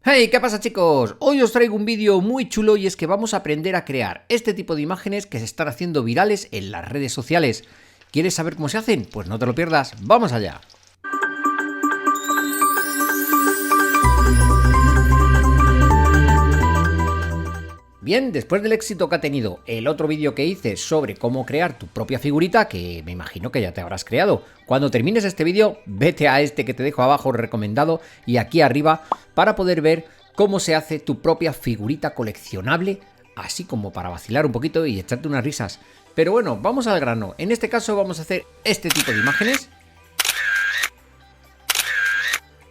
Hey, ¿qué pasa chicos? Hoy os traigo un vídeo muy chulo y es que vamos a aprender a crear este tipo de imágenes que se están haciendo virales en las redes sociales. ¿Quieres saber cómo se hacen? Pues no te lo pierdas, ¡vamos allá! Bien, después del éxito que ha tenido el otro vídeo que hice sobre cómo crear tu propia figurita, que me imagino que ya te habrás creado, cuando termines este vídeo, vete a este que te dejo abajo recomendado y aquí arriba para poder ver cómo se hace tu propia figurita coleccionable, así como para vacilar un poquito y echarte unas risas. Pero bueno, vamos al grano. En este caso vamos a hacer este tipo de imágenes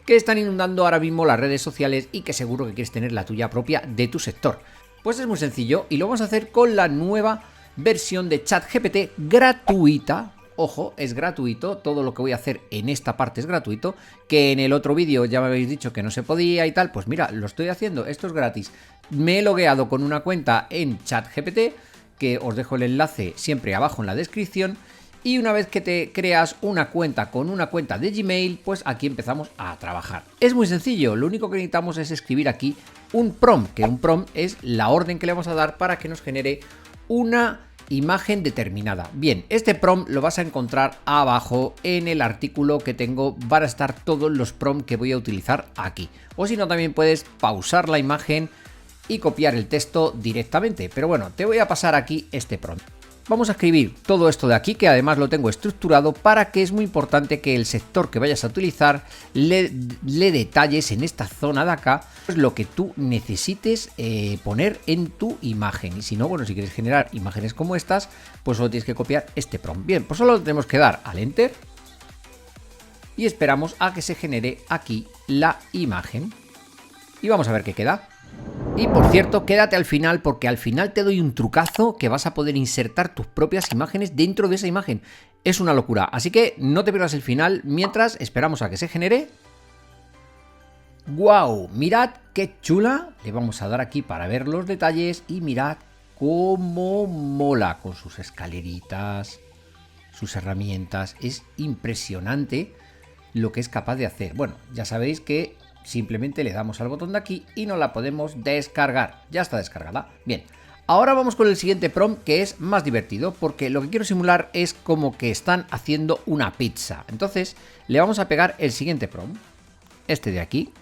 que están inundando ahora mismo las redes sociales y que seguro que quieres tener la tuya propia de tu sector. Pues es muy sencillo y lo vamos a hacer con la nueva versión de ChatGPT gratuita. Ojo, es gratuito, todo lo que voy a hacer en esta parte es gratuito, que en el otro vídeo ya me habéis dicho que no se podía y tal, pues mira, lo estoy haciendo, esto es gratis. Me he logueado con una cuenta en ChatGPT, que os dejo el enlace siempre abajo en la descripción, y una vez que te creas una cuenta con una cuenta de Gmail, pues aquí empezamos a trabajar. Es muy sencillo, lo único que necesitamos es escribir aquí un prompt, que un prompt es la orden que le vamos a dar para que nos genere una imagen determinada. Bien, este prompt lo vas a encontrar abajo en el artículo que tengo, van a estar todos los prompts que voy a utilizar aquí. O si no, también puedes pausar la imagen y copiar el texto directamente. Pero bueno, te voy a pasar aquí este prompt. Vamos a escribir todo esto de aquí, que además lo tengo estructurado para que es muy importante que el sector que vayas a utilizar le detalles en esta zona de acá pues lo que tú necesites poner en tu imagen. Y si no, bueno, si quieres generar imágenes como estas, pues solo tienes que copiar este prompt. Bien, pues solo tenemos que dar al Enter y esperamos a que se genere aquí la imagen. Y vamos a ver qué queda. Y por cierto, quédate al final porque al final te doy un trucazo que vas a poder insertar tus propias imágenes dentro de esa imagen. Es una locura, así que no te pierdas el final mientras esperamos a que se genere. ¡Wow! Mirad qué chula. Le vamos a dar aquí para ver los detalles y mirad cómo mola con sus escaleritas, sus herramientas. Es impresionante lo que es capaz de hacer. Bueno, ya sabéis que simplemente le damos al botón de aquí y nos la podemos descargar. Ya está descargada. Bien, ahora vamos con el siguiente prompt, que es más divertido porque lo que quiero simular es como que están haciendo una pizza. Entonces le vamos a pegar el siguiente prompt, este de aquí,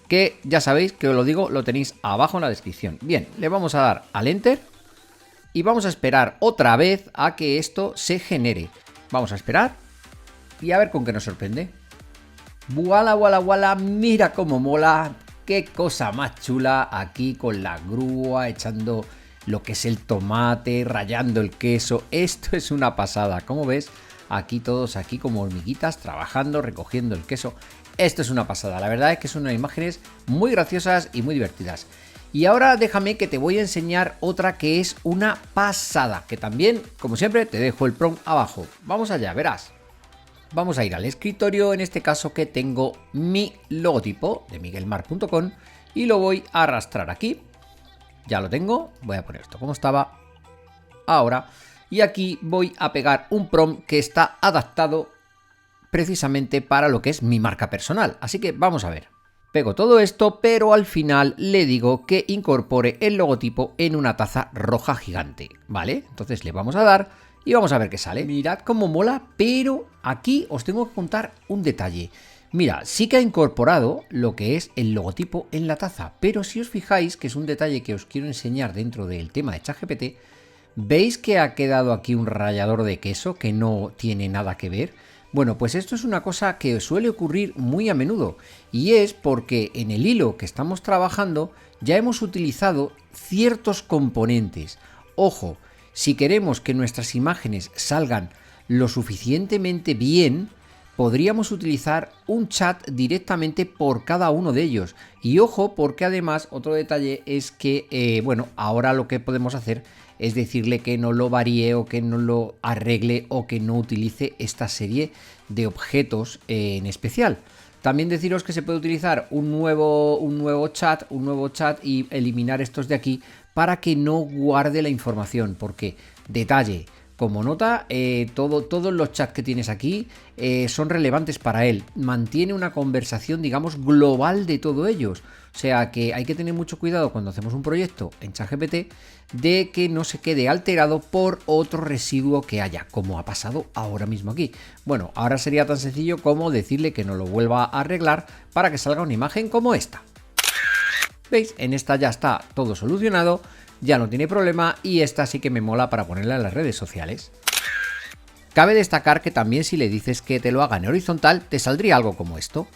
que ya sabéis que os lo digo, lo tenéis abajo en la descripción. Bien, le vamos a dar al Enter y vamos a esperar otra vez a que esto se genere. Vamos a esperar y a ver con qué nos sorprende. ¡Wala, wala, wala! Mira cómo mola, qué cosa más chula aquí con la grúa echando lo que es el tomate, rallando el queso. Esto es una pasada, como ves, aquí todos aquí como hormiguitas trabajando, recogiendo el queso. Esto es una pasada, la verdad es que son unas imágenes muy graciosas y muy divertidas. Y ahora déjame que te voy a enseñar otra que es una pasada, que también, como siempre, te dejo el prompt abajo. Vamos allá, verás. Vamos a ir al escritorio, en este caso que tengo mi logotipo de miguelmar.com y lo voy a arrastrar aquí. Ya lo tengo, voy a poner esto como estaba ahora y aquí voy a pegar un prompt que está adaptado precisamente para lo que es mi marca personal. Así que vamos a ver. Pego todo esto, pero al final le digo que incorpore el logotipo en una taza roja gigante, ¿vale? Entonces le vamos a dar y vamos a ver qué sale. Mirad cómo mola, pero aquí os tengo que contar un detalle. Mira, sí que ha incorporado lo que es el logotipo en la taza, pero si os fijáis, que es un detalle que os quiero enseñar dentro del tema de ChatGPT, ¿veis que ha quedado aquí un rallador de queso que no tiene nada que ver? Bueno, pues esto es una cosa que suele ocurrir muy a menudo y es porque en el hilo que estamos trabajando ya hemos utilizado ciertos componentes. Ojo, si queremos que nuestras imágenes salgan lo suficientemente bien, podríamos utilizar un chat directamente por cada uno de ellos. Y ojo, porque además otro detalle es que, bueno, ahora lo que podemos hacer es decirle que no lo varíe o que no lo arregle o que no utilice esta serie de objetos en especial. También deciros que se puede utilizar un nuevo chat y eliminar estos de aquí para que no guarde la información, porque, detalle, como nota, todos los chats que tienes aquí son relevantes para él. Mantiene una conversación, digamos, global de todos ellos. O sea que hay que tener mucho cuidado cuando hacemos un proyecto en ChatGPT de que no se quede alterado por otro residuo que haya, como ha pasado ahora mismo aquí. Bueno, ahora sería tan sencillo como decirle que nos lo vuelva a arreglar para que salga una imagen como esta. ¿Veis? En esta ya está todo solucionado, ya no tiene problema y esta sí que me mola para ponerla en las redes sociales. Cabe destacar que también si le dices que te lo haga en horizontal, te saldría algo como esto.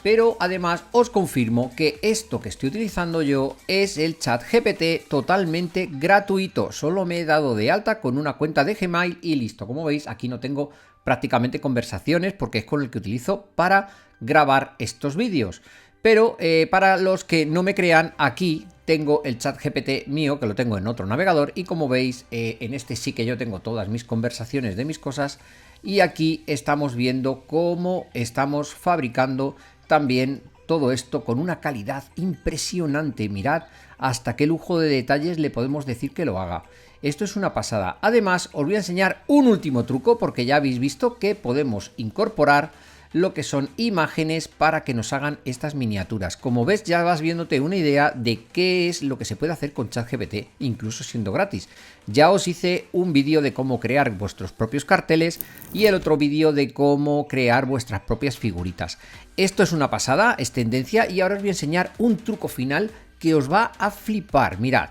Pero además os confirmo que esto que estoy utilizando yo es el ChatGPT totalmente gratuito. Solo me he dado de alta con una cuenta de Gmail y listo. Como veis, aquí no tengo prácticamente conversaciones porque es con el que utilizo para grabar estos vídeos. Pero para los que no me crean, aquí tengo el ChatGPT mío, que lo tengo en otro navegador, y como veis, en este sí que yo tengo todas mis conversaciones de mis cosas, y aquí estamos viendo cómo estamos fabricando también todo esto con una calidad impresionante. Mirad hasta qué lujo de detalles le podemos decir que lo haga. Esto es una pasada. Además, os voy a enseñar un último truco, porque ya habéis visto que podemos incorporar lo que son imágenes para que nos hagan estas miniaturas. Como ves, ya vas viéndote una idea de qué es lo que se puede hacer con ChatGPT, incluso siendo gratis. Ya os hice un vídeo de cómo crear vuestros propios carteles y el otro vídeo de cómo crear vuestras propias figuritas. Esto es una pasada, es tendencia, y ahora os voy a enseñar un truco final que os va a flipar. Mirad,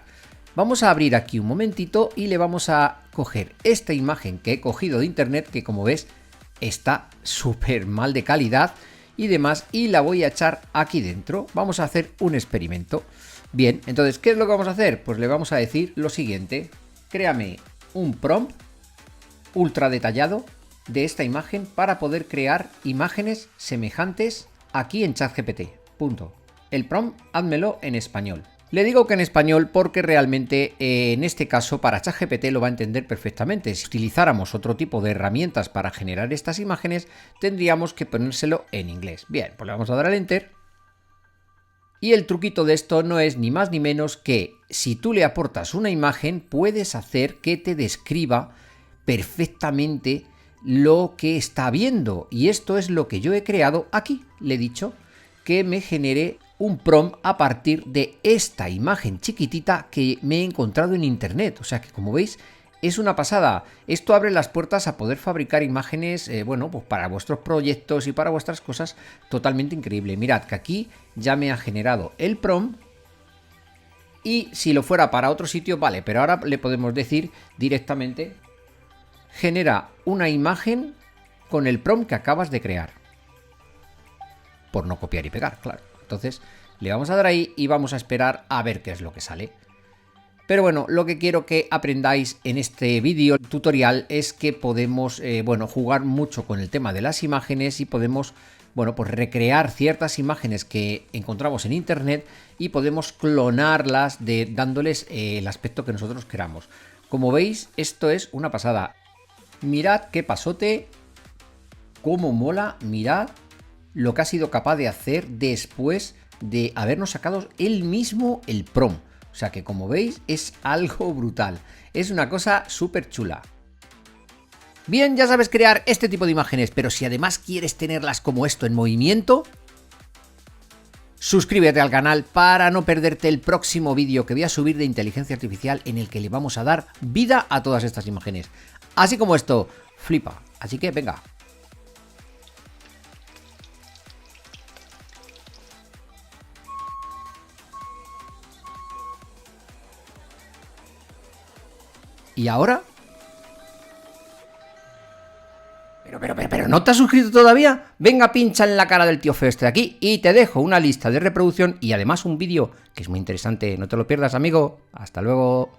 vamos a abrir aquí un momentito y le vamos a coger esta imagen que he cogido de internet, que como ves está súper mal de calidad y demás, y la voy a echar aquí dentro. Vamos a hacer un experimento. Bien, entonces, ¿qué es lo que vamos a hacer? Pues le vamos a decir lo siguiente: créame un prompt ultra detallado de esta imagen para poder crear imágenes semejantes aquí en ChatGPT. Punto. El prompt, házmelo en español. Le digo que en español porque realmente en este caso para ChatGPT lo va a entender perfectamente. Si utilizáramos otro tipo de herramientas para generar estas imágenes, tendríamos que ponérselo en inglés. Bien, pues le vamos a dar al Enter. Y el truquito de esto no es ni más ni menos que si tú le aportas una imagen, puedes hacer que te describa perfectamente lo que está viendo. Y esto es lo que yo he creado aquí. Le he dicho que me genere un prompt a partir de esta imagen chiquitita que me he encontrado en internet. O sea que, como veis, es una pasada. Esto abre las puertas a poder fabricar imágenes, bueno, pues para vuestros proyectos y para vuestras cosas, totalmente increíble. Mirad que aquí ya me ha generado el prompt, y si lo fuera para otro sitio, vale, pero ahora le podemos decir directamente: genera una imagen con el prompt que acabas de crear. Por no copiar y pegar, claro. Entonces le vamos a dar ahí y vamos a esperar a ver qué es lo que sale. Pero bueno, lo que quiero que aprendáis en este vídeo tutorial es que podemos, bueno, jugar mucho con el tema de las imágenes y podemos, bueno, pues recrear ciertas imágenes que encontramos en internet y podemos clonarlas dándoles el aspecto que nosotros queramos. Como veis, esto es una pasada. Mirad qué pasote, cómo mola, mirad lo que ha sido capaz de hacer después de habernos sacado él mismo el prompt. O sea que, como veis, es algo brutal. Es una cosa súper chula. Bien, ya sabes crear este tipo de imágenes, pero si además quieres tenerlas como esto en movimiento, suscríbete al canal para no perderte el próximo vídeo que voy a subir de inteligencia artificial, en el que le vamos a dar vida a todas estas imágenes. Así como esto, flipa. Así que venga. ¿Y ahora? Pero ¿no te has suscrito todavía? Venga, pincha en la cara del tío feo este de aquí y te dejo una lista de reproducción y además un vídeo que es muy interesante. No te lo pierdas, amigo. Hasta luego.